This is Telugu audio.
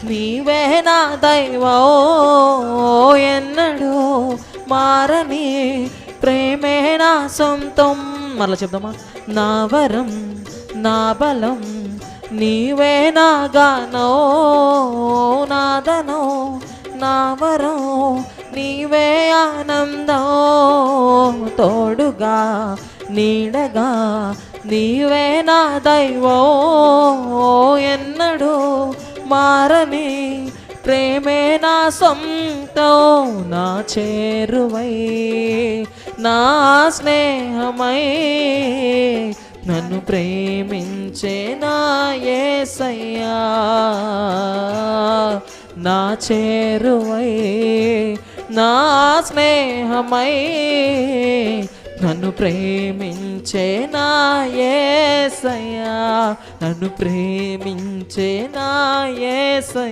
నీవే నా దైవం ఎన్నడూ మారని ప్రేమే నా సొంతం. మరలా చెప్దామా? నా వరం నా బలం నీవే నా గానం నాదనం నా వరం నీవే ఆనందం తోడుగా నీడగా నీవే నా దైవం ఎన్నడూ మారని ప్రేమే నా సొంతం. నా చేరువై నా స్నేహమై నన్ను ప్రేమించే నా యేసయ్యా. నా చేరువై నా స్నేహమై నన్ను ప్రేమించే నా యేసయ్యా. నన్ను ప్రేమించే నా యేసయ్యా.